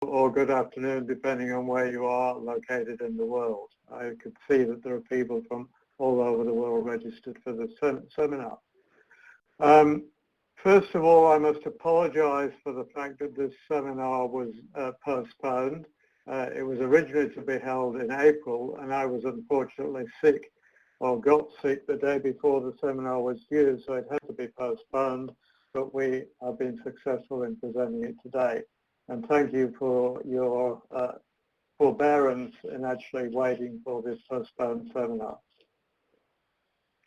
or good afternoon, depending on where you are located in the world. I could see that there are people from all over the world registered for the seminar. First of all, I must apologize for the fact that this seminar was postponed. It was originally to be held in April, and I was unfortunately sick, or got sick the day before the seminar was due, so it had to be postponed, but we have been successful in presenting it today. And thank you for your forbearance in actually waiting for this postponed seminar.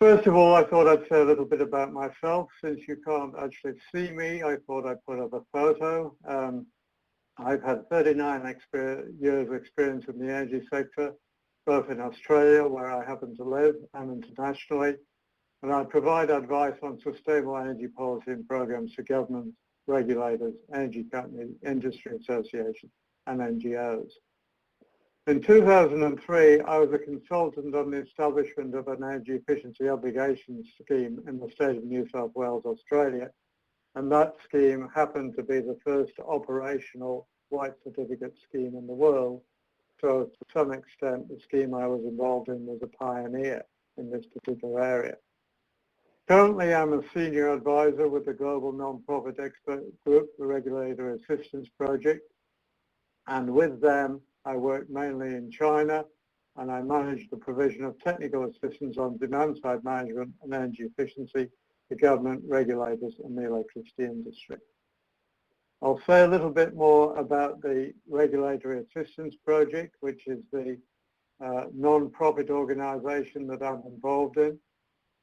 First of all, I thought I'd say a little bit about myself. Since you can't actually see me, I thought I'd put up a photo. I've had 39 years of experience in the energy sector, both in Australia, where I happen to live, and internationally. And I provide advice on sustainable energy policy and programs to governments, regulators, energy companies, industry associations, and NGOs. In 2003, I was a consultant on the establishment of an energy efficiency obligation scheme in the state of New South Wales, Australia. And that scheme happened to be the first operational white certificate scheme in the world. So to some extent, the scheme I was involved in was a pioneer in this particular area. Currently, I'm a senior advisor with the global non-profit expert group, the Regulatory Assistance Project. And with them, I work mainly in China, and I manage the provision of technical assistance on demand-side management and energy efficiency to government, regulators, and the electricity industry. I'll say a little bit more about the Regulatory Assistance Project, which is the non-profit organization that I'm involved in.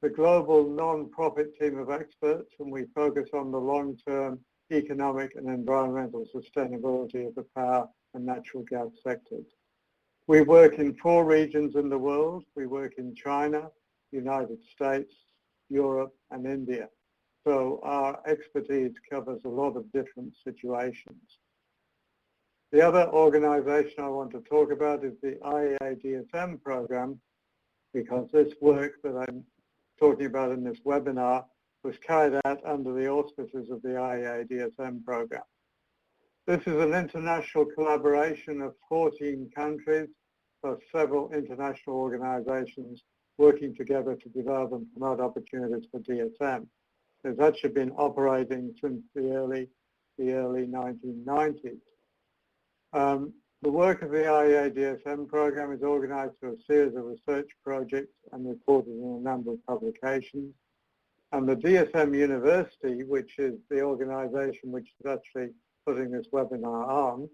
The global non-profit team of experts, and we focus on the long-term economic and environmental sustainability of the power and natural gas sectors. We work in 4 regions in the world. We work in China, United States, Europe, and India. So our expertise covers a lot of different situations. The other organization I want to talk about is the IEA-DSM program, because this work that I'm talking about in this webinar was carried out under the auspices of the IEA-DSM program. This is an international collaboration of 14 countries, plus several international organizations working together to develop and promote opportunities for DSM. It's actually been operating since the early 1990s. The work of the IEA-DSM program is organized through a series of research projects and reported in a number of publications. And the DSM University, which is the organization which is actually putting this webinar on,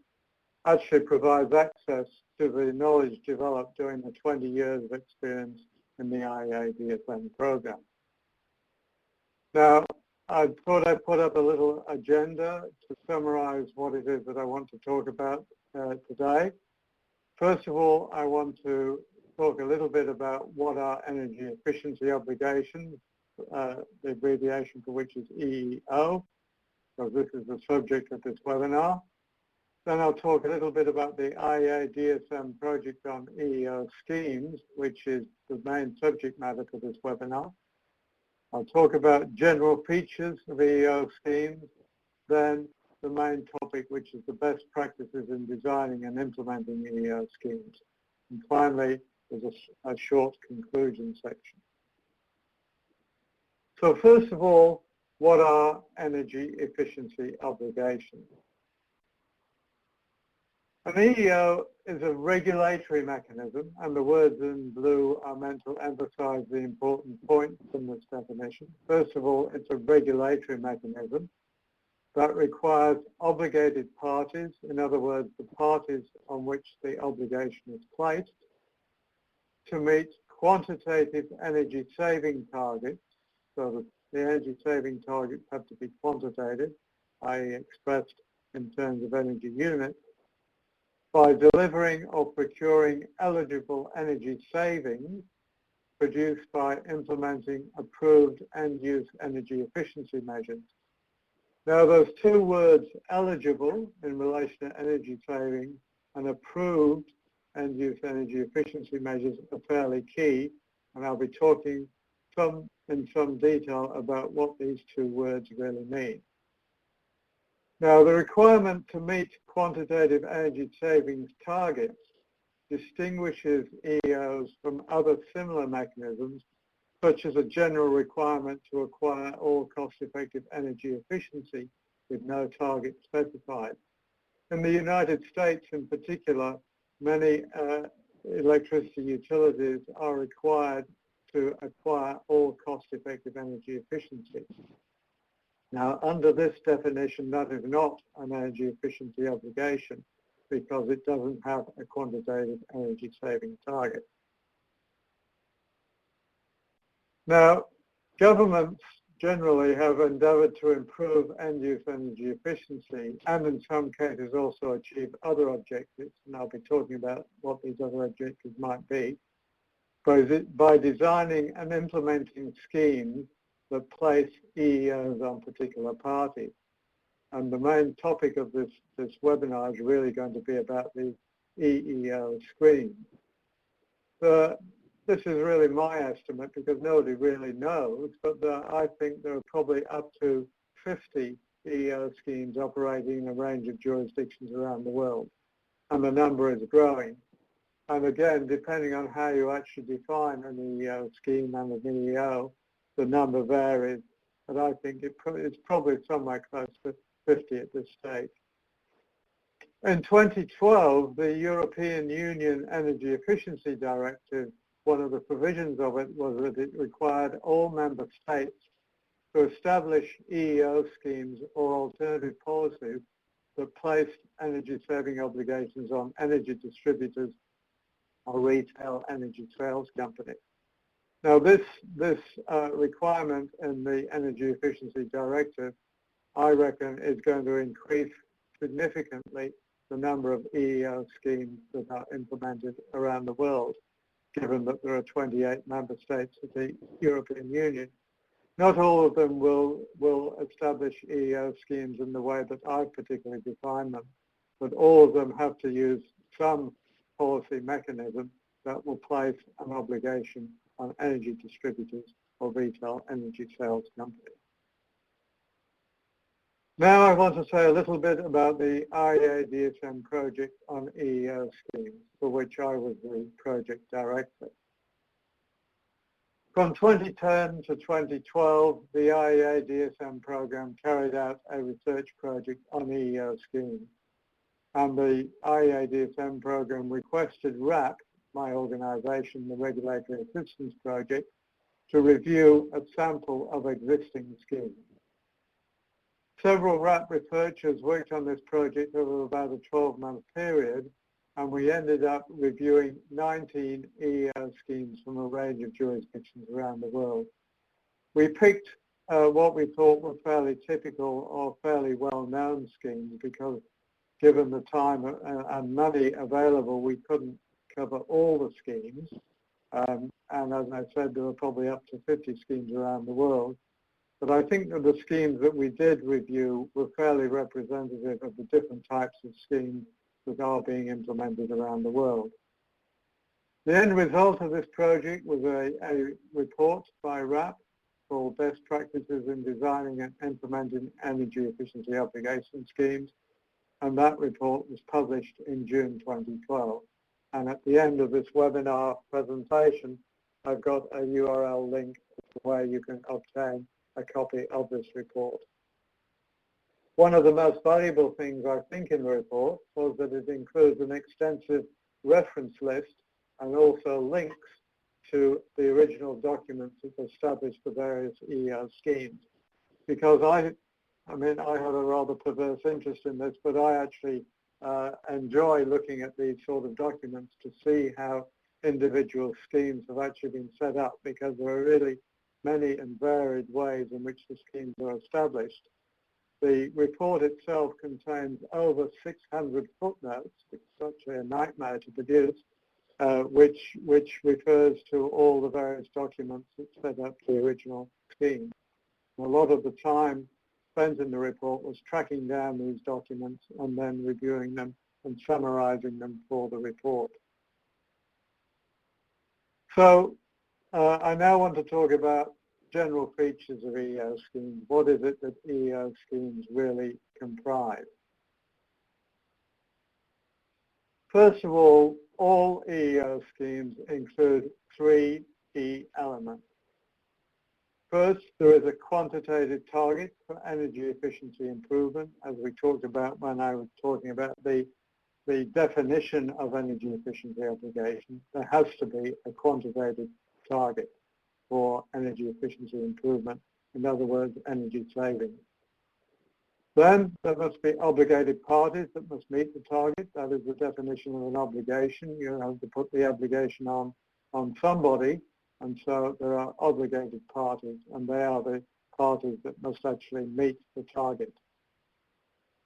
actually provides access to the knowledge developed during the 20 years of experience in the IEA-DSM program. Now, I thought I'd put up a little agenda to summarize what it is that I want to talk about today. First of all, I want to talk a little bit about what are energy efficiency obligations, the abbreviation for which is EEO, so this is the subject of this webinar. Then I'll talk a little bit about the IEA-DSM project on EOF Schemes, which is the main subject matter for this webinar. I'll talk about general features of EOF Schemes, then the main topic, which is the best practices in designing and implementing EOF Schemes. And finally, there's a short conclusion section. So first of all, what are energy efficiency obligations? An EEO is a regulatory mechanism, and the words in blue are meant to emphasize the important points in this definition. First of all, it's a regulatory mechanism that requires obligated parties, in other words, the parties on which the obligation is placed, to meet quantitative energy saving targets. So the energy saving targets have to be quantitative, i.e. expressed in terms of energy units, by delivering or procuring eligible energy savings produced by implementing approved end-use energy efficiency measures. Now, those two words, eligible in relation to energy savings and approved end-use energy efficiency measures, are fairly key, and I'll be talking in some detail about what these two words really mean. Now, the requirement to meet quantitative energy savings targets distinguishes EEOs from other similar mechanisms, such as a general requirement to acquire all cost-effective energy efficiency with no target specified. In the United States in particular, many electricity utilities are required to acquire all cost-effective energy efficiency. Now, under this definition, that is not an energy efficiency obligation because it doesn't have a quantitative energy saving target. Now, governments generally have endeavoured to improve end-use energy efficiency and in some cases also achieve other objectives, and I'll be talking about what these other objectives might be, by designing and implementing schemes that place EEOs on particular parties. And the main topic of this webinar is really going to be about the EEO schemes. This is really my estimate because nobody really knows, but I think there are probably up to 50 EEO schemes operating in a range of jurisdictions around the world, and the number is growing. And again, depending on how you actually define an EEO scheme and an EEO, the number varies, but I think it's probably somewhere close to 50 at this stage. In 2012, the European Union Energy Efficiency Directive, one of the provisions of it was that it required all member states to establish EEO schemes or alternative policies that placed energy saving obligations on energy distributors or retail energy sales companies. Now this requirement in the Energy Efficiency Directive, I reckon, is going to increase significantly the number of EEO schemes that are implemented around the world, given that there are 28 member states of the European Union. Not all of them will establish EEO schemes in the way that I particularly define them, but all of them have to use some policy mechanism that will place an obligation on energy distributors or retail energy sales companies. Now I want to say a little bit about the IEA-DSM project on EEO schemes, for which I was the project director. From 2010 to 2012, the IEA-DSM program carried out a research project on EEO schemes. And the IEA-DSM program requested RAP, my organization, the Regulatory Assistance Project, to review a sample of existing schemes. Several RAP researchers worked on this project over about a 12-month period, and we ended up reviewing 19 EEO schemes from a range of jurisdictions around the world. We picked what we thought were fairly typical or fairly well-known schemes because given the time and money available, we couldn't cover all the schemes. And as I said, there were probably up to 50 schemes around the world. But I think that the schemes that we did review were fairly representative of the different types of schemes that are being implemented around the world. The end result of this project was a report by RAP called Best Practices in Designing and Implementing Energy Efficiency Obligation Schemes, and that report was published in June 2012. And at the end of this webinar presentation, I've got a URL link where you can obtain a copy of this report. One of the most valuable things I think in the report was that it includes an extensive reference list and also links to the original documents that established the various EEO schemes. Because I have a rather perverse interest in this, but I actually enjoy looking at these sort of documents to see how individual schemes have actually been set up, because there are really many and varied ways in which the schemes are established. The report itself contains over 600 footnotes. It's such a nightmare to produce, which refers to all the various documents that set up the original scheme. A lot of the time spent in the report was tracking down these documents and then reviewing them and summarizing them for the report. So I now want to talk about general features of EEO schemes. What is it that EEO schemes really comprise. First of all EEO schemes include three key elements. First, there is a quantitative target for energy efficiency improvement, as we talked about when I was talking about the definition of energy efficiency obligation. There has to be a quantitative target for energy efficiency improvement, in other words, energy savings. Then there must be obligated parties that must meet the target. That is the definition of an obligation. You have to put the obligation on somebody, and so there are obligated parties, and they are the parties that must actually meet the target.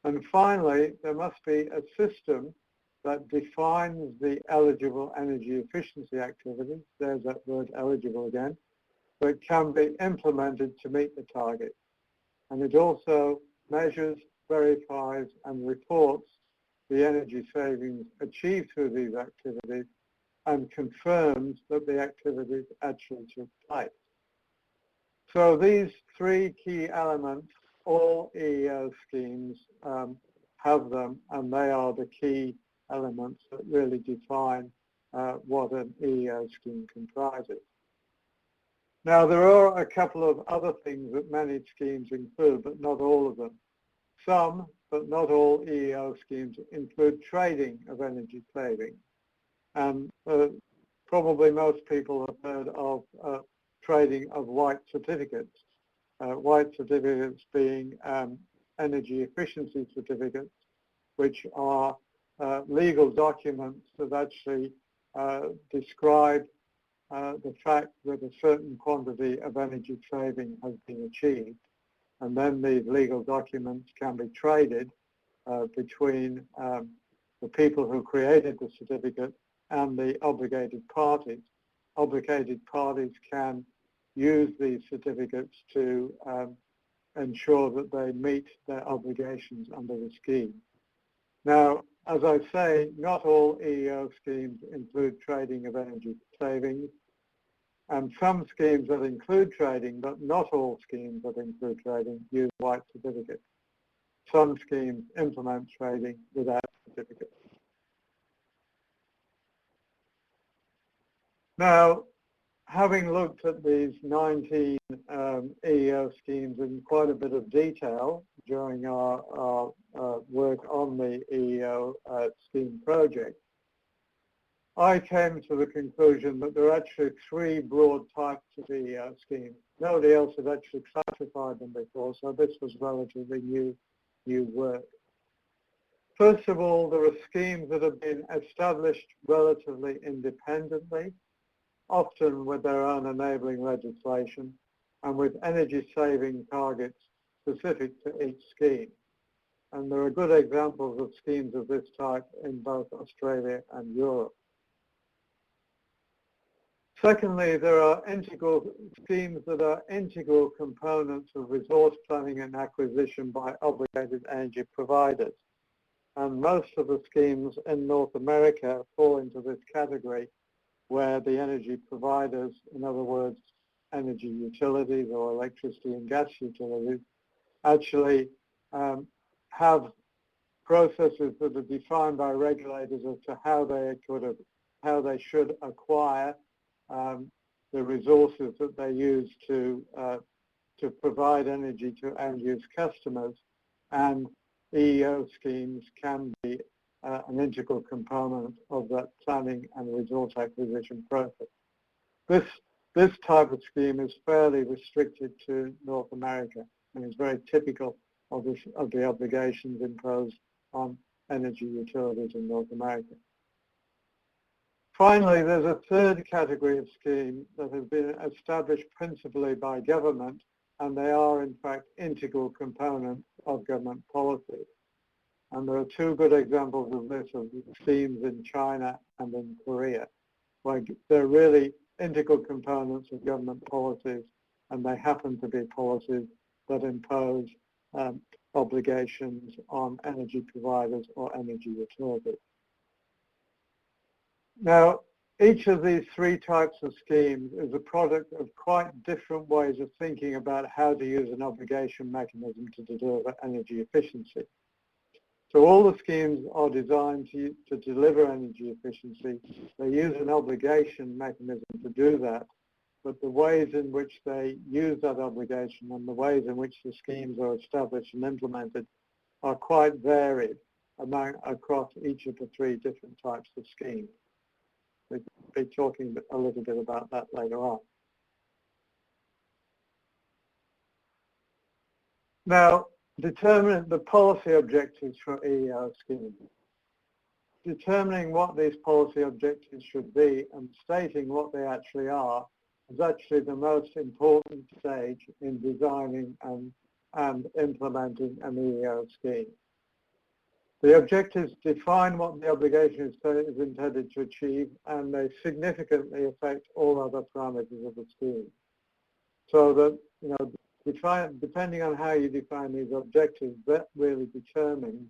And finally, there must be a system that defines the eligible energy efficiency activities. There's that word eligible again, that can be implemented to meet the target. And it also measures, verifies, and reports the energy savings achieved through these activities and confirms that the activities actually took place. So these three key elements, all EEO schemes have them, and they are the key elements that really define what an EEO scheme comprises. Now, there are a couple of other things that many schemes include, but not all of them. Some, but not all EEO schemes include trading of energy savings. And probably most people have heard of trading of white certificates. White certificates being energy efficiency certificates, which are legal documents that actually describe the fact that a certain quantity of energy saving has been achieved. And then these legal documents can be traded between the people who created the certificate and the obligated parties. Obligated parties can use these certificates to ensure that they meet their obligations under the scheme. Now, as I say, not all EEO schemes include trading of energy savings, and some schemes that include trading, but not all schemes that include trading, use white certificates. Some schemes implement trading without certificates. Now, having looked at these 19 EEO schemes in quite a bit of detail during our work on the EEO scheme project, I came to the conclusion that there are actually three broad types of EEO schemes. Nobody else had actually classified them before, so this was relatively new work. First of all, there are schemes that have been established relatively independently, often with their own enabling legislation and with energy saving targets specific to each scheme. And there are good examples of schemes of this type in both Australia and Europe. Secondly, there are schemes that are integral components of resource planning and acquisition by obligated energy providers. And most of the schemes in North America fall into this category, where the energy providers, in other words, energy utilities or electricity and gas utilities, actually have processes that are defined by regulators as to how they should acquire the resources that they use to provide energy to end-use customers, and EEO schemes can be an integral component of that planning and resource acquisition process. This type of scheme is fairly restricted to North America and is very typical of the obligations imposed on energy utilities in North America. Finally, there's a third category of scheme that has been established principally by government, and they are in fact integral components of government policy. And there are two good examples of this, of schemes in China and in Korea, where they're really integral components of government policies, and they happen to be policies that impose obligations on energy providers or energy utilities. Now, Each of these three types of schemes is a product of quite different ways of thinking about how to use an obligation mechanism to deliver energy efficiency. So all the schemes are designed to deliver energy efficiency. They use an obligation mechanism to do that, but the ways in which they use that obligation and the ways in which the schemes are established and implemented are quite varied across each of the three different types of schemes. We'll be talking a little bit about that later on. Now, determining the policy objectives for EEO schemes. Determining what these policy objectives should be and stating what they actually are is actually the most important stage in designing and implementing an EEO scheme. The objectives define what the obligation is intended to achieve, and they significantly affect all other parameters of the scheme. So that, depending on how you define these objectives, that really determines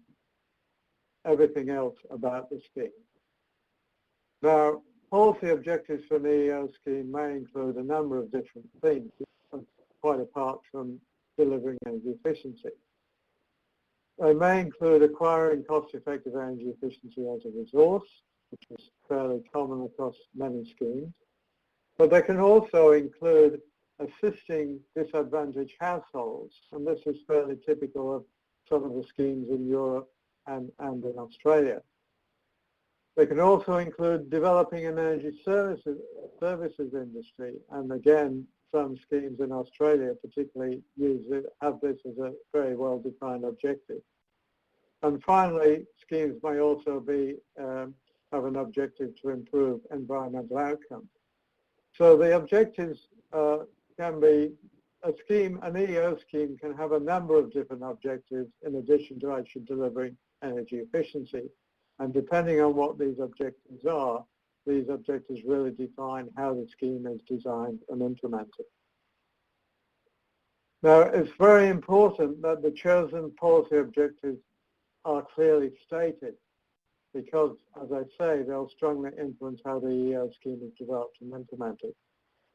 everything else about the scheme. Now, policy objectives for an EEO scheme may include a number of different things, quite apart from delivering energy efficiency. They may include acquiring cost-effective energy efficiency as a resource, which is fairly common across many schemes. But they can also include assisting disadvantaged households, and this is fairly typical of some of the schemes in Europe and in Australia. They can also include developing an energy services industry, and again, some schemes in Australia particularly have this as a very well-defined objective. And finally, schemes may also have an objective to improve environmental outcomes. So the objectives can be an EEO scheme can have a number of different objectives in addition to actually delivering energy efficiency. And depending on what these objectives are, these objectives really define how the scheme is designed and implemented. Now, it's very important that the chosen policy objectives are clearly stated because, as I say, they'll strongly influence how the EEO scheme is developed and implemented.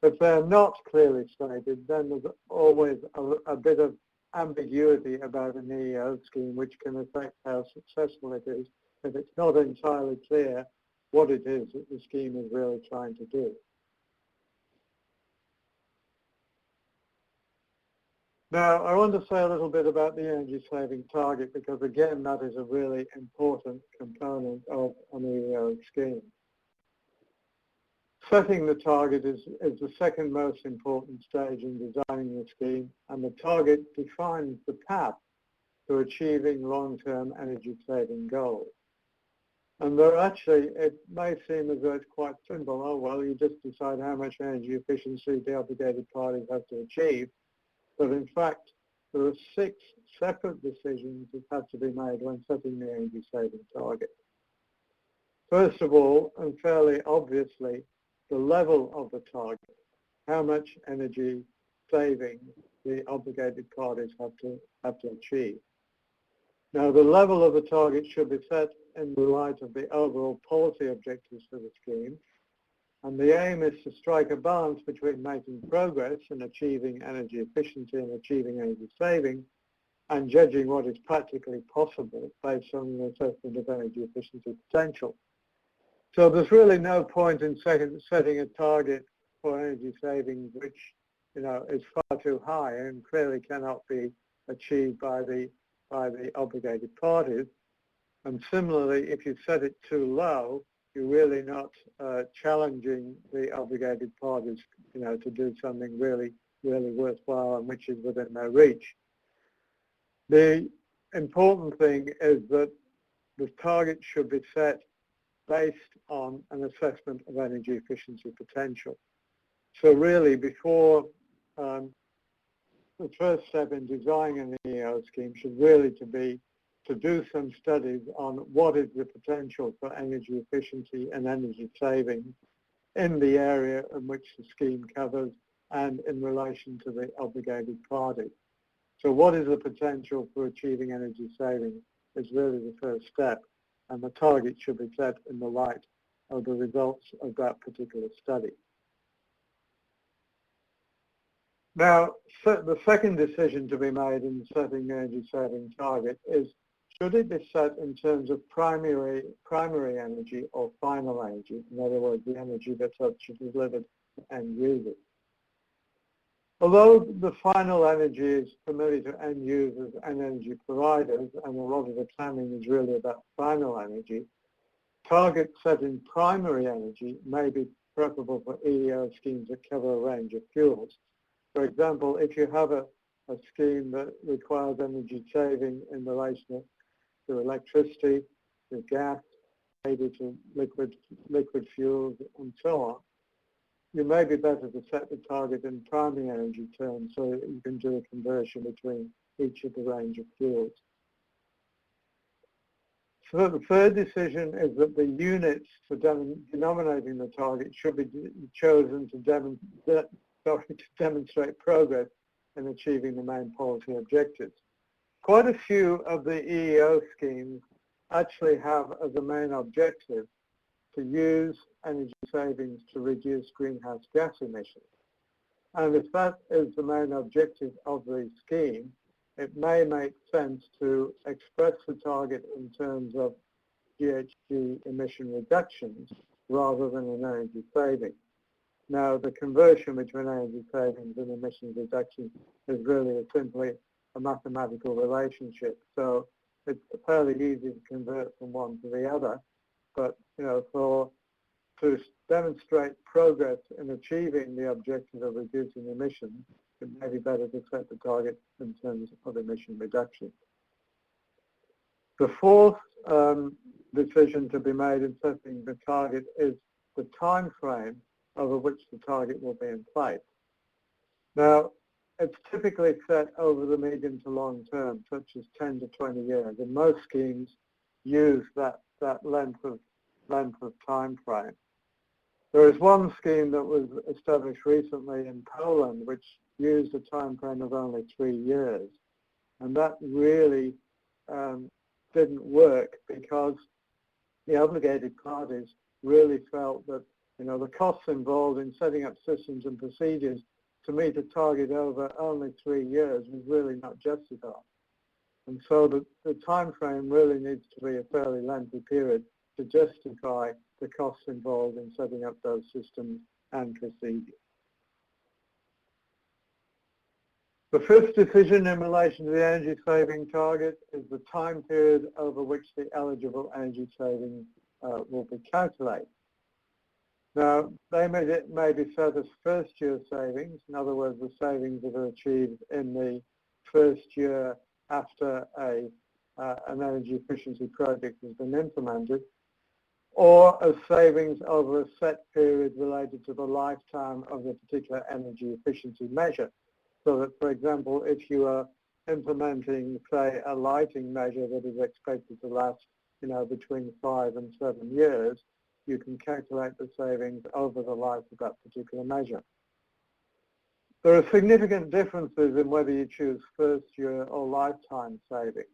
If they're not clearly stated, then there's always a bit of ambiguity about an EEO scheme, which can affect how successful it is if it's not entirely clear what it is that the scheme is really trying to do. Now, I want to say a little bit about the energy saving target because, again, that is a really important component of an EEO scheme. Setting the target is the second most important stage in designing the scheme, and the target defines the path to achieving long-term energy saving goals. And there actually, it may seem as though it's quite simple. Oh, well, you just decide how much energy efficiency the obligated parties have to achieve. But in fact, there are 6 separate decisions that have to be made when setting the energy saving target. First of all, and fairly obviously, the level of the target, how much energy saving the obligated parties have to achieve. Now, the level of the target should be set in the light of the overall policy objectives for the scheme, and the aim is to strike a balance between making progress in achieving energy efficiency and achieving energy saving, and judging what is practically possible based on the assessment of energy efficiency potential. So there's really no point in setting a target for energy savings which, is far too high and clearly cannot be achieved by the obligated parties. And similarly, if you set it too low, you're really not challenging the obligated parties, to do something really, really worthwhile and which is within their reach. The important thing is that the target should be set based on an assessment of energy efficiency potential. So really, before the first step in designing an EEO scheme should really be to do some studies on what is the potential for energy efficiency and energy saving in the area in which the scheme covers and in relation to the obligated party. So what is the potential for achieving energy saving is really the first step, and the target should be set in the light of the results of that particular study. Now, the second decision to be made in setting the energy saving target is, should it be set in terms of primary energy or final energy? In other words, the energy that's actually delivered to end users. Although the final energy is familiar to end users and energy providers, and a lot of the planning is really about final energy, targets set in primary energy may be preferable for EEO schemes that cover a range of fuels. For example, if you have a scheme that requires energy saving in relation to electricity, to gas, maybe to liquid fuels, and so on, you may be better to set the target in primary energy terms so that you can do a conversion between each of the range of fuels. So the third decision is that the units for denominating the target should be chosen to demonstrate progress in achieving the main policy objectives. Quite a few of the EEO schemes actually have as a main objective to use energy savings to reduce greenhouse gas emissions. And if that is the main objective of the scheme, it may make sense to express the target in terms of GHG emission reductions rather than an energy saving. Now, the conversion between energy savings and emissions reduction is really simply a mathematical relationship. So it's fairly easy to convert from one to the other. But, to demonstrate progress in achieving the objective of reducing emissions, it may be better to set the target in terms of emission reduction. The fourth decision to be made in setting the target is the time frame over which the target will be in place. Now, it's typically set over the medium to long term, such as 10 to 20 years, and most schemes use that length of time frame. There is one scheme that was established recently in Poland which used a time frame of only 3 years, and that really didn't work because the obligated parties really felt that the costs involved in setting up systems and procedures to meet a target over only 3 years was really not justified. And so the time frame really needs to be a fairly lengthy period to justify the costs involved in setting up those systems and procedures. The fifth decision in relation to the energy saving target is the time period over which the eligible energy savings will be calculated. Now, they may be set as first-year savings, in other words, the savings that are achieved in the first year after an energy efficiency project has been implemented, or as savings over a set period related to the lifetime of the particular energy efficiency measure. So that, for example, if you are implementing, say, a lighting measure that is expected to last, between 5 and 7 years, you can calculate the savings over the life of that particular measure. There are significant differences in whether you choose first-year or lifetime savings.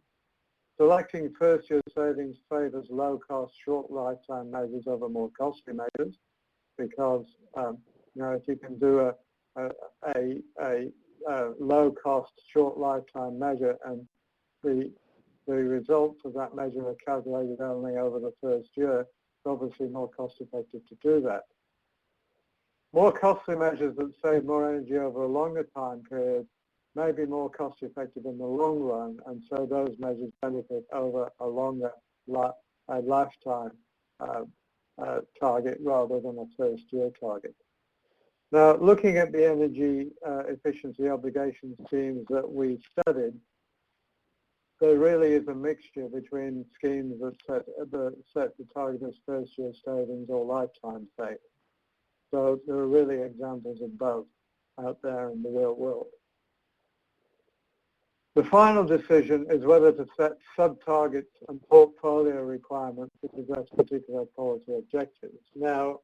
Selecting first-year savings favors low-cost, short lifetime measures over more costly measures because, if you can do a low-cost, short lifetime measure and the results of that measure are calculated only over the first year, it's obviously more cost-effective to do that. More costly measures that save more energy over a longer time period may be more cost-effective in the long run, and so those measures benefit over a longer lifetime target rather than a first-year target. Now, looking at the energy efficiency obligation schemes that we studied, there really is a mixture between schemes that set the target as first-year savings or lifetime savings. So there are really examples of both out there in the real world. The final decision is whether to set sub-targets and portfolio requirements to address particular policy objectives. Now,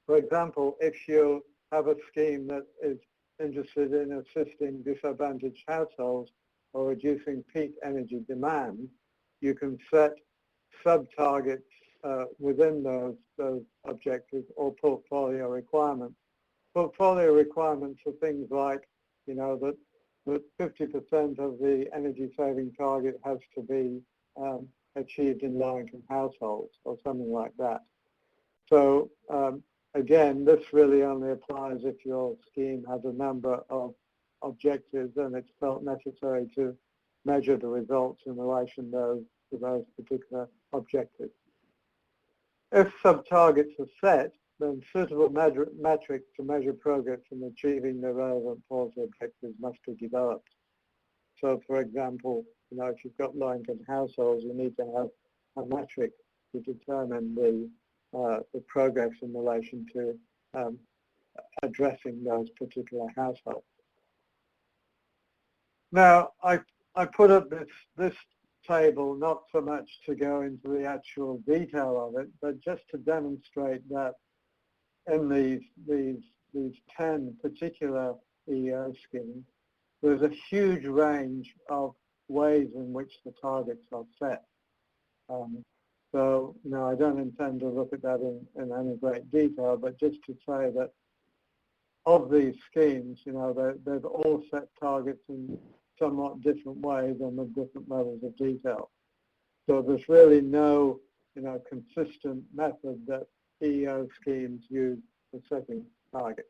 for example, if you have a scheme that is interested in assisting disadvantaged households or reducing peak energy demand, you can set sub-targets within those objectives or portfolio requirements. Portfolio requirements are things like, that 50% of the energy saving target has to be achieved in low-income households or something like that. So again, this really only applies if your scheme has a number of objectives and it's felt necessary to measure the results in relation to those particular objectives. If sub-targets are set, then suitable metrics to measure progress in achieving the relevant policy objectives must be developed. So, for example, if you've got low-income households, you need to have a metric to determine the progress in relation to addressing those particular households. Now, I put up this table not so much to go into the actual detail of it, but just to demonstrate that in these 10 particular EEO schemes, there's a huge range of ways in which the targets are set. So, I don't intend to look at that in any great detail, but just to say that of these schemes, they've all set targets in somewhat different ways and with different levels of detail. So there's really no, consistent method that EEO schemes use for setting targets.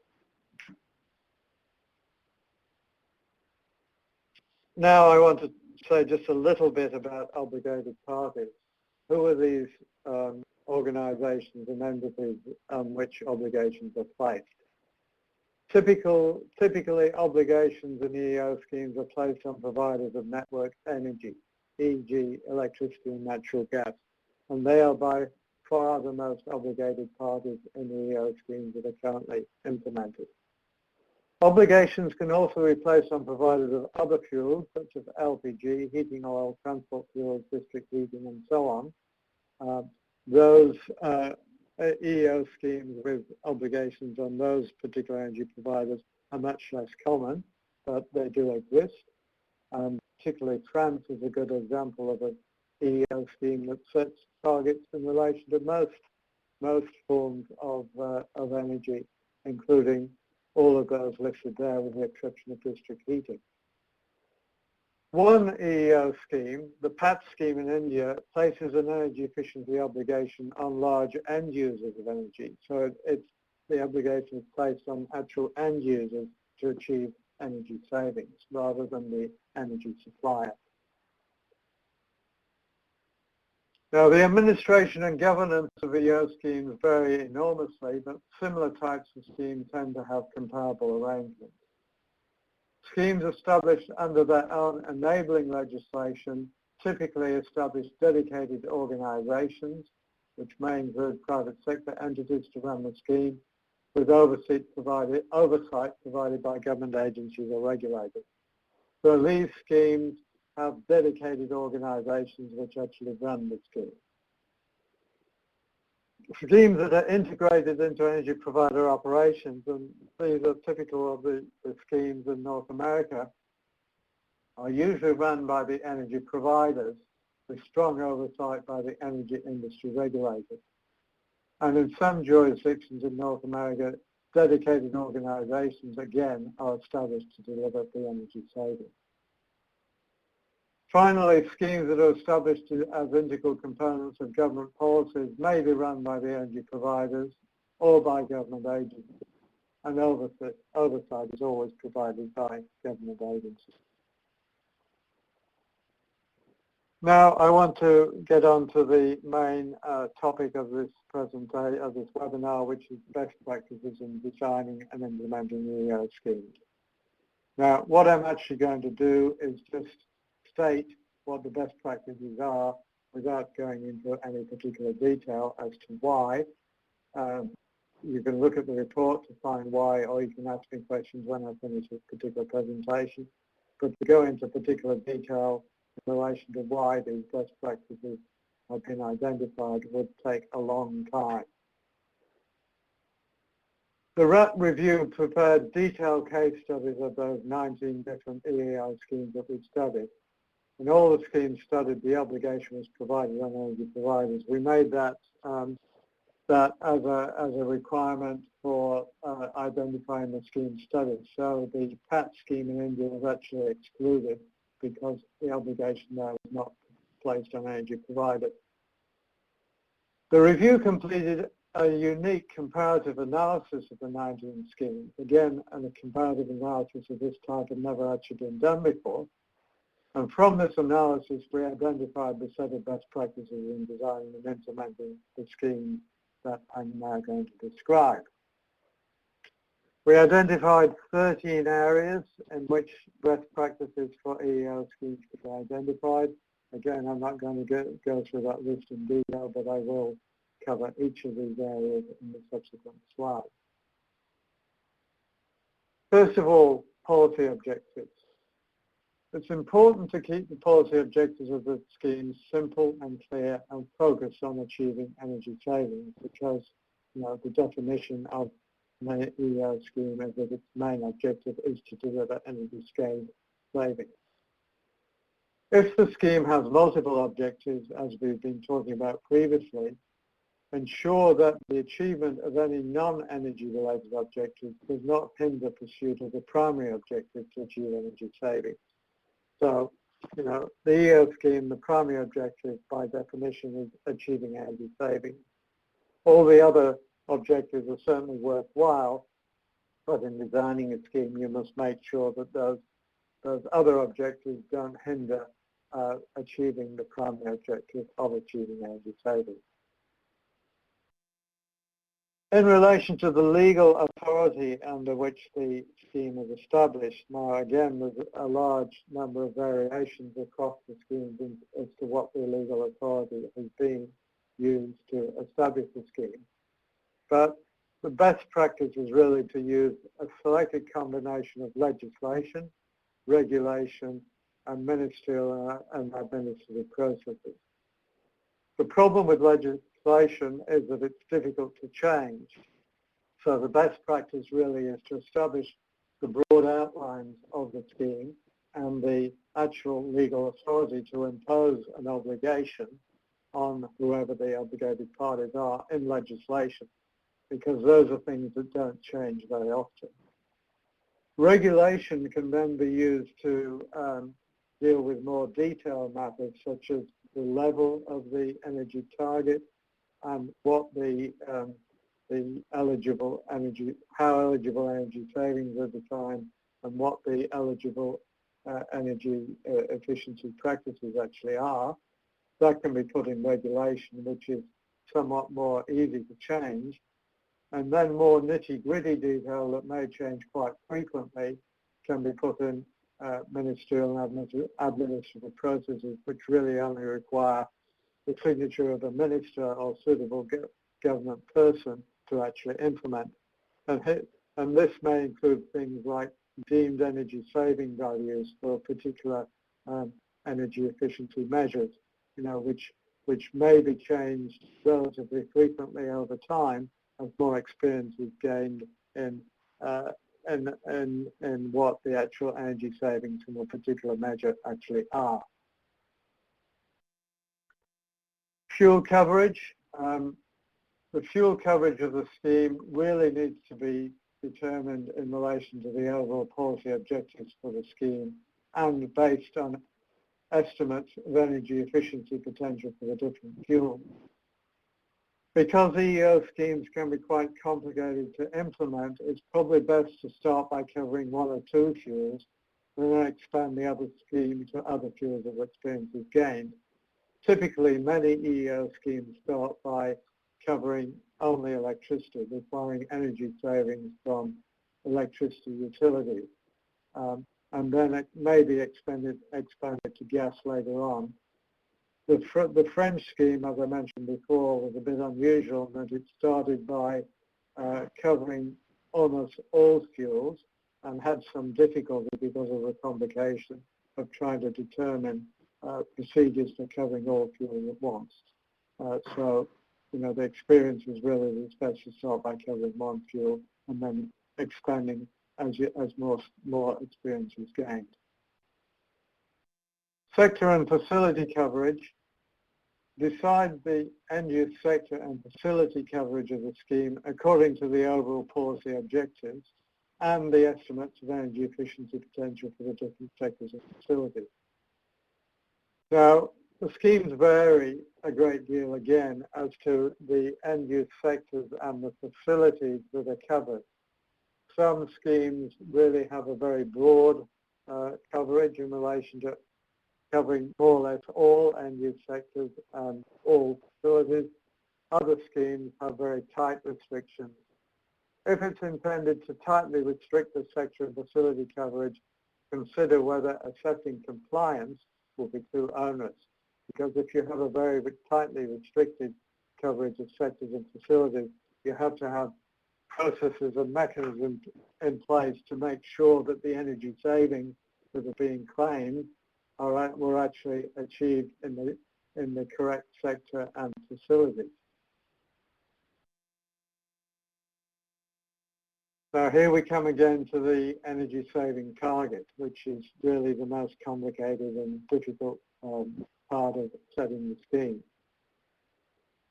Now I want to say just a little bit about obligated parties. Who are these organizations and entities on which obligations are placed? Typically, obligations in EEO schemes are placed on providers of network energy, e.g. electricity and natural gas, and they are by far the most obligated parties in EEO schemes that are currently implemented. Obligations can also be placed on providers of other fuels, such as LPG, heating oil, transport fuels, district heating, and so on. Those EEO schemes with obligations on those particular energy providers are much less common, but they do exist. Particularly France is a good example of an EEO scheme that sets targets in relation to most forms of energy, including all of those listed there with the exception of district heating. One EEO scheme, the PAT scheme in India, places an energy efficiency obligation on large end users of energy. So the obligation is placed on actual end users to achieve energy savings rather than the energy supplier. Now, the administration and governance of EEO schemes vary enormously, but similar types of schemes tend to have comparable arrangements. Schemes established under their own enabling legislation typically establish dedicated organizations, which may include private sector entities to run the scheme, with oversight provided by government agencies or regulators. So these schemes have dedicated organizations which actually run the scheme. Schemes that are integrated into energy provider operations, and these are typical of the schemes in North America, are usually run by the energy providers with strong oversight by the energy industry regulators. And in some jurisdictions in North America, dedicated organizations, again, are established to deliver the energy savings. Finally, schemes that are established as integral components of government policies may be run by the energy providers or by government agencies, and oversight is always provided by government agencies. Now, I want to get on to the main topic of this presentation, of this webinar, which is best practices in designing and implementing EEO schemes. Now, what I'm actually going to do is just state what the best practices are without going into any particular detail as to why. You can look at the report to find why, or you can ask me questions when I finish this particular presentation. But to go into particular detail in relation to why these best practices have been identified would take a long time. The RAT review prepared detailed case studies of those 19 different EEO schemes that we've studied. In all the schemes studied, the obligation was provided on energy providers. We made that as a requirement for identifying the scheme studies. So the PAT scheme in India was actually excluded because the obligation there was not placed on energy providers. The review completed a unique comparative analysis of the 19 schemes. Again, a comparative analysis of this type had never actually been done before. And from this analysis, we identified the set of best practices in designing and implementing the schemes that I'm now going to describe. We identified 13 areas in which best practices for EEO schemes could be identified. Again, I'm not going to go through that list in detail, but I will cover each of these areas in the subsequent slides. First of all, policy objectives. It's important to keep the policy objectives of the schemes simple and clear and focused on achieving energy savings, because the definition of an EEO scheme is that its main objective is to deliver energy savings. If the scheme has multiple objectives, as we've been talking about previously, ensure that the achievement of any non-energy related objectives does not hinder pursuit of the primary objective to achieve energy savings. So, the EEO scheme, the primary objective by definition is achieving energy savings. All the other objectives are certainly worthwhile, but in designing a scheme you must make sure that those other objectives don't hinder achieving the primary objective of achieving energy savings. In relation to the legal authority under which the scheme is established, now again there's a large number of variations across the schemes as to what the legal authority is being used to establish the scheme. But the best practice is really to use a selected combination of legislation, regulation, and ministerial and administrative processes. The problem with legislation is that it's difficult to change. So the best practice really is to establish the broad outlines of the scheme and the actual legal authority to impose an obligation on whoever the obligated parties are in legislation, because those are things that don't change very often. Regulation can then be used to deal with more detailed matters such as the level of the energy target and what the eligible energy, how eligible energy savings are defined, and what the eligible energy efficiency practices actually are. That can be put in regulation, which is somewhat more easy to change. And then more nitty-gritty detail that may change quite frequently can be put in ministerial and administrative processes, which really only require the signature of a minister or suitable government person to actually implement. And this may include things like deemed energy saving values for particular energy efficiency measures, which may be changed relatively frequently over time as more experience is gained in what the actual energy savings from a particular measure actually are. Fuel coverage. The fuel coverage of the scheme really needs to be determined in relation to the overall policy objectives for the scheme and based on estimates of energy efficiency potential for the different fuels. Because EEO schemes can be quite complicated to implement, it's probably best to start by covering one or two fuels and then expand the other scheme to other fuels of experience is gained. Typically, many EEO schemes start by covering only electricity, requiring energy savings from electricity utilities. And then it may be expanded to gas later on. The French scheme, as I mentioned before, was a bit unusual in that it started by covering almost all fuels and had some difficulty because of the complication of trying to determine procedures for covering all fuels at once. So, the experience was really that it's best to start by covering one fuel and then expanding as more experience is gained. Sector and facility coverage. Decide the end-use sector and facility coverage of the scheme according to the overall policy objectives and the estimates of energy efficiency potential for the different sectors and facilities. Now, the schemes vary a great deal again as to the end-use sectors and the facilities that are covered. Some schemes really have a very broad coverage in relation to covering more or less all end-use sectors and all facilities. Other schemes have very tight restrictions. If it's intended to tightly restrict the sector and facility coverage, consider whether assessing compliance will be too onerous. Because if you have a very tightly restricted coverage of sectors and facilities, you have to have processes and mechanisms in place to make sure that the energy savings that are being claimed were actually achieved in the correct sector and facility. So here we come again to the energy saving target, which is really the most complicated and difficult part of setting the scheme.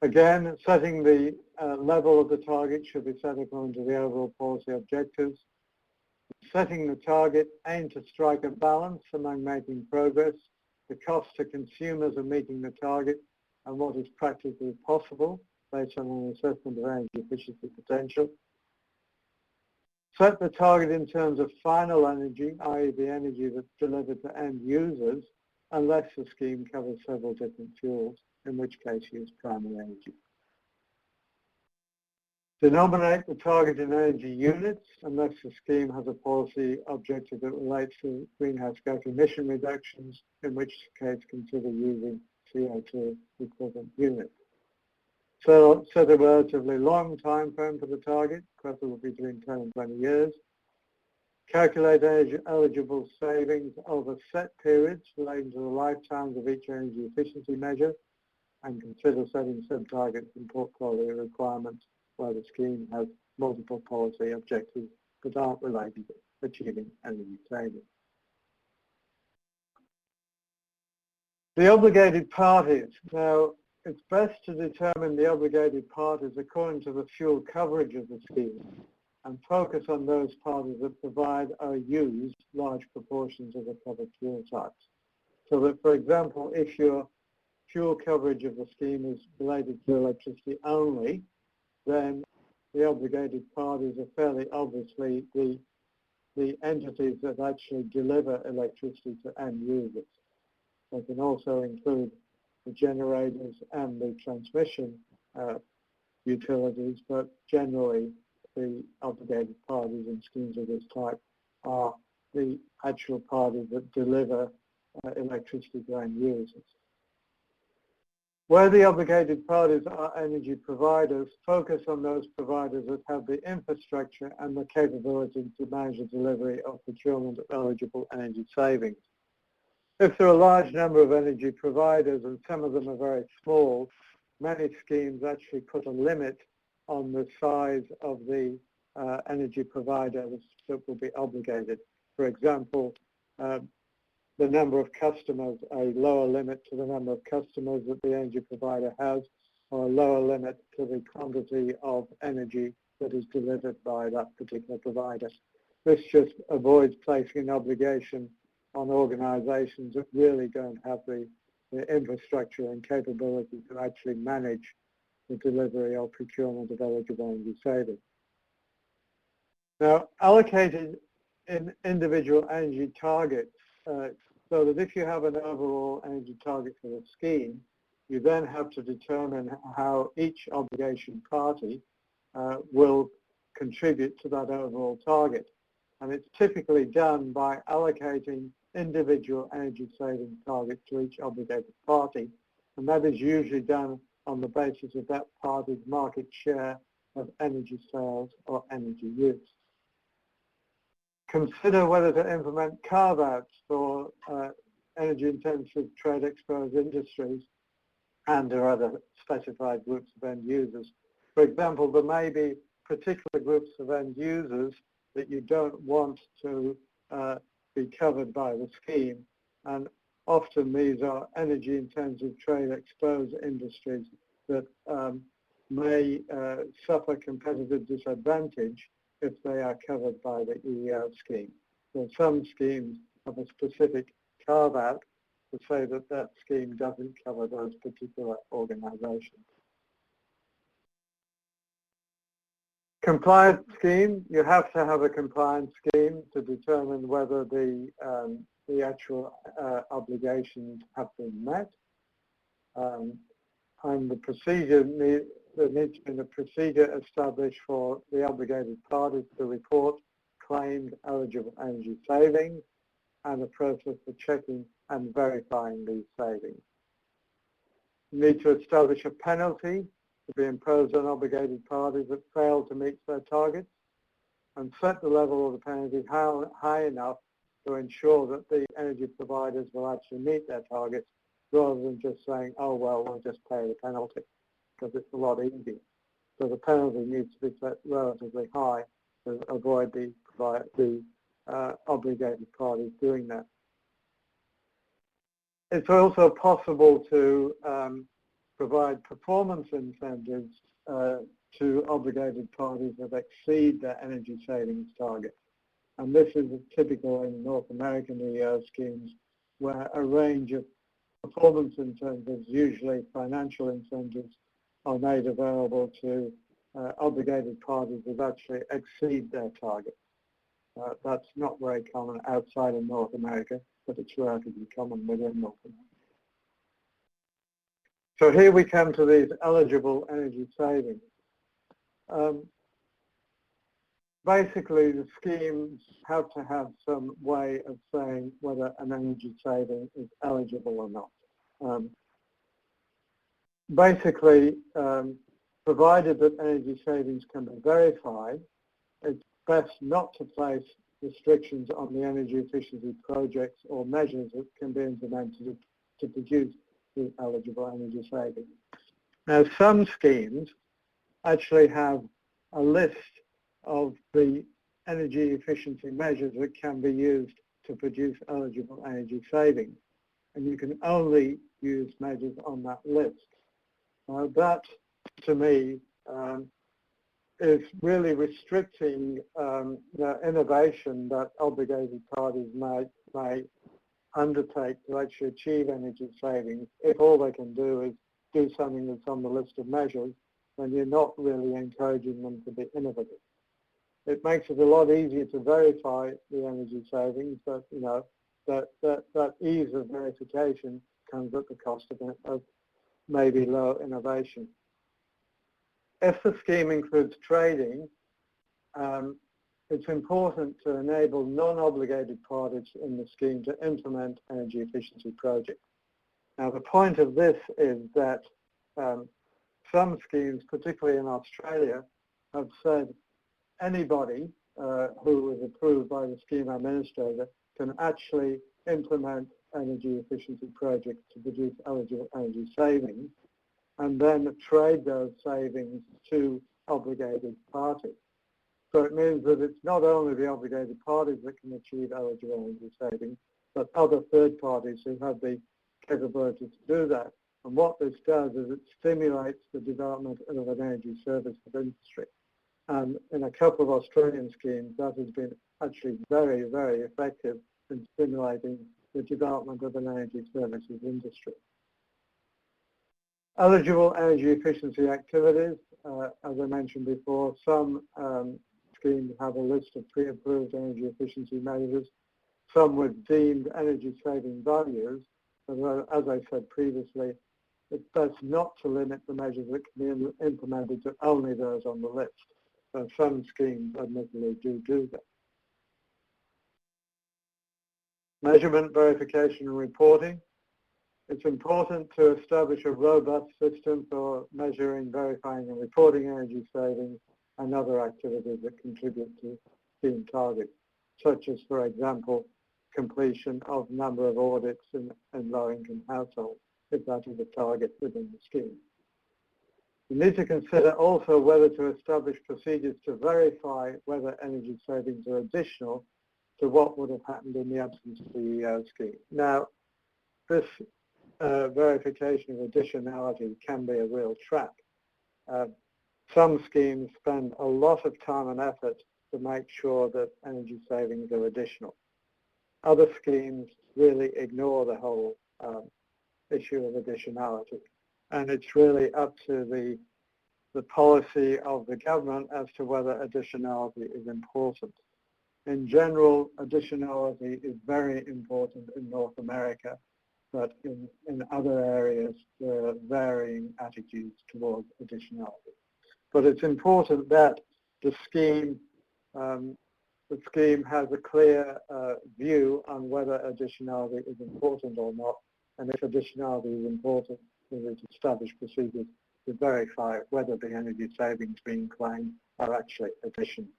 Again, setting the level of the target should be set according to the overall policy objectives. Setting the target, aim to strike a balance among making progress, the cost to consumers of meeting the target, and what is practically possible based on an assessment of energy efficiency potential. Set the target in terms of final energy, i.e. the energy that's delivered to end users, unless the scheme covers several different fuels, in which case use primary energy. Denominate the target in energy units, unless the scheme has a policy objective that relates to greenhouse gas emission reductions, in which case consider using CO2 equivalent units. So set a relatively long time frame for the target, preferably between 10 and 20 years. Calculate eligible savings over set periods relating to the lifetimes of each energy efficiency measure, and consider setting sub-targets and portfolio requirements where the scheme has multiple policy objectives that aren't related to achieving energy savings. The obligated parties. Now, it's best to determine the obligated parties according to the fuel coverage of the scheme and focus on those parties that provide or use large proportions of the covered fuel types. So that, for example, if your fuel coverage of the scheme is related to electricity only, then the obligated parties are fairly obviously the entities that actually deliver electricity to end users. They can also include the generators and the transmission utilities, but generally the obligated parties in schemes of this type are the actual parties that deliver electricity to end users. Where the obligated parties are energy providers, focus on those providers that have the infrastructure and the capability to manage the delivery of procurement of eligible energy savings. If there are a large number of energy providers and some of them are very small, many schemes actually put a limit on the size of the energy provider that will be obligated. For example, the number of customers, a lower limit to the number of customers that the energy provider has, or a lower limit to the quantity of energy that is delivered by that particular provider. This just avoids placing an obligation on organizations that really don't have the infrastructure and capability to actually manage the delivery or procurement of eligible energy savings. Now, allocated in individual energy targets, so that if you have an overall energy target for the scheme, you then have to determine how each obligation party will contribute to that overall target. And it's typically done by allocating individual energy saving targets to each obligated party, and that is usually done on the basis of that party's market share of energy sales or energy use. Consider whether to implement carve-outs for energy-intensive trade-exposed industries and or other specified groups of end users. For example, there may be particular groups of end users that you don't want to be covered by the scheme, and often these are energy-intensive, trade-exposed industries that may suffer competitive disadvantage if they are covered by the EEO scheme. So some schemes have a specific carve-out to say that that scheme doesn't cover those particular organisations. Compliance scheme, you have to have a compliance scheme to determine whether the actual obligations have been met. And the procedure, there needs to be a procedure established for the obligated parties to report claimed eligible energy savings and a process for checking and verifying these savings. You need to establish a penalty to be imposed on obligated parties that fail to meet their targets and set the level of the penalty high enough to ensure that the energy providers will actually meet their targets rather than just saying, oh, well, we'll just pay the penalty because it's a lot easier. So the penalty needs to be set relatively high to avoid the obligated parties doing that. It's also possible to provide performance incentives to obligated parties that exceed their energy savings target. And this is typical in North American EEO schemes where a range of performance incentives, usually financial incentives, are made available to obligated parties that actually exceed their target. That's not very common outside of North America, but it's relatively common within North America. So here we come to these eligible energy savings. Basically, the schemes have to have some way of saying whether an energy saving is eligible or not. Basically, provided that energy savings can be verified, it's best not to place restrictions on the energy efficiency projects or measures that can be implemented to produce the eligible energy savings. Now, some schemes actually have a list of the energy efficiency measures that can be used to produce eligible energy savings. And you can only use measures on that list. That, to me, is really restricting the innovation that obligated parties may undertake to actually achieve energy savings. If all they can do is do something that's on the list of measures, then you're not really encouraging them to be innovative. It makes it a lot easier to verify the energy savings, but you know that ease of verification comes at the cost of maybe low innovation. If the scheme includes trading, it's important to enable non-obligated parties in the scheme to implement energy efficiency projects. Now, the point of this is that some schemes, particularly in Australia, have said anybody who is approved by the scheme administrator can actually implement energy efficiency projects to produce eligible energy savings and then trade those savings to obligated parties. So it means that it's not only the obligated parties that can achieve eligible energy savings, but other third parties who have the capability to do that. And what this does is it stimulates the development of an energy services industry. And in a couple of Australian schemes, that has been actually very, very effective in stimulating the development of an energy services industry. Eligible energy efficiency activities, as I mentioned before, some schemes have a list of pre-approved energy efficiency measures, some with deemed energy saving values. As I said previously, it's best not to limit the measures that can be implemented to only those on the list. So some schemes admittedly do that. Measurement, verification and reporting. It's important to establish a robust system for measuring, verifying and reporting energy savings and other activities that contribute to scheme targets, such as, for example, completion of number of audits in low-income households, if that is a target within the scheme. You need to consider also whether to establish procedures to verify whether energy savings are additional to what would have happened in the absence of the EEO scheme. Now, this verification of additionality can be a real trap. Some schemes spend a lot of time and effort to make sure that energy savings are additional. Other schemes really ignore the whole issue of additionality, and it's really up to the policy of the government as to whether additionality is important. In general, additionality is very important in North America, but in other areas there are varying attitudes towards additionality. But it's important that the scheme has a clear view on whether additionality is important or not, and if additionality is important, we need to establish procedures to verify whether the energy savings being claimed are actually additional.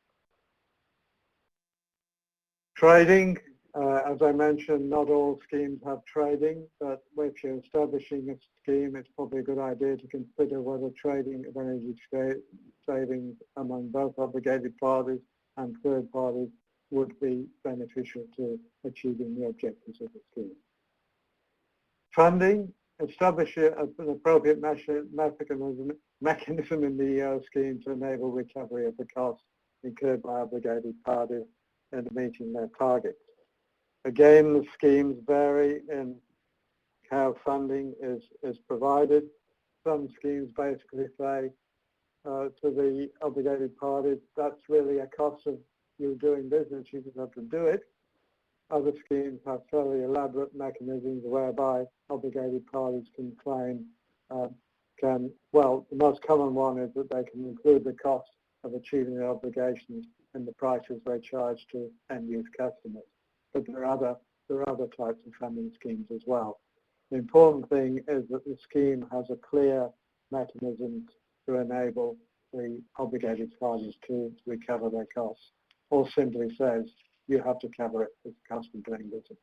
Trading, as I mentioned, not all schemes have trading, but if you're establishing a scheme, it's probably a good idea to consider whether trading of energy savings among both obligated parties and third parties would be beneficial to achieving the objectives of the scheme. Funding, establish an appropriate mechanism in the EO scheme to enable recovery of the costs incurred by obligated parties in meeting their targets. Again, the schemes vary in how funding is provided. Some schemes basically say to the obligated parties, that's really a cost of you doing business, you just have to do it. Other schemes have fairly elaborate mechanisms whereby obligated parties can claim, well, the most common one is that they can include the cost of achieving their obligations in the prices they charge to end-use customers. But there are other types of funding schemes as well. The important thing is that the scheme has a clear mechanism to enable the obligated parties to recover their costs, or simply says you have to cover it as a cost of doing business.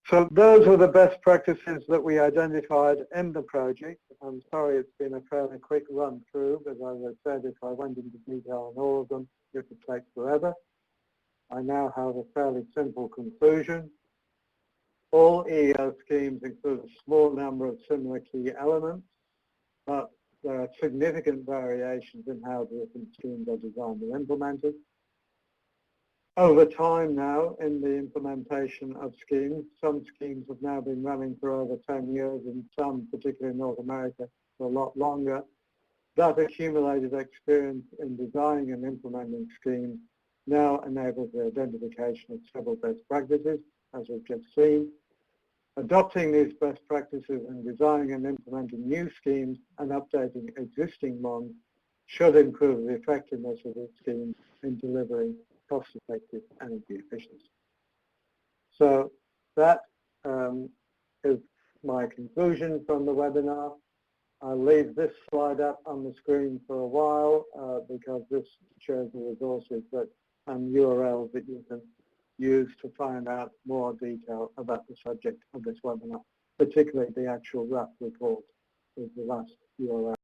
So those are the best practices that we identified in the project. I'm sorry it's been a fairly quick run through, but as I said, if I went into detail on all of them, it would take forever. I now have a fairly simple conclusion. All EEO schemes include a small number of similar key elements, but there are significant variations in how different schemes are designed and implemented. Over time now, in the implementation of schemes, some schemes have now been running for over 10 years and some, particularly in North America, for a lot longer. That accumulated experience in designing and implementing schemes now enables the identification of several best practices, as we've just seen. Adopting these best practices in designing and implementing new schemes and updating existing ones should improve the effectiveness of the scheme in delivering cost-effective energy efficiency. So that is my conclusion from the webinar. I'll leave this slide up on the screen for a while because this shows the resources and URLs that you can use to find out more detail about the subject of this webinar, particularly the actual RAP report is the last URL.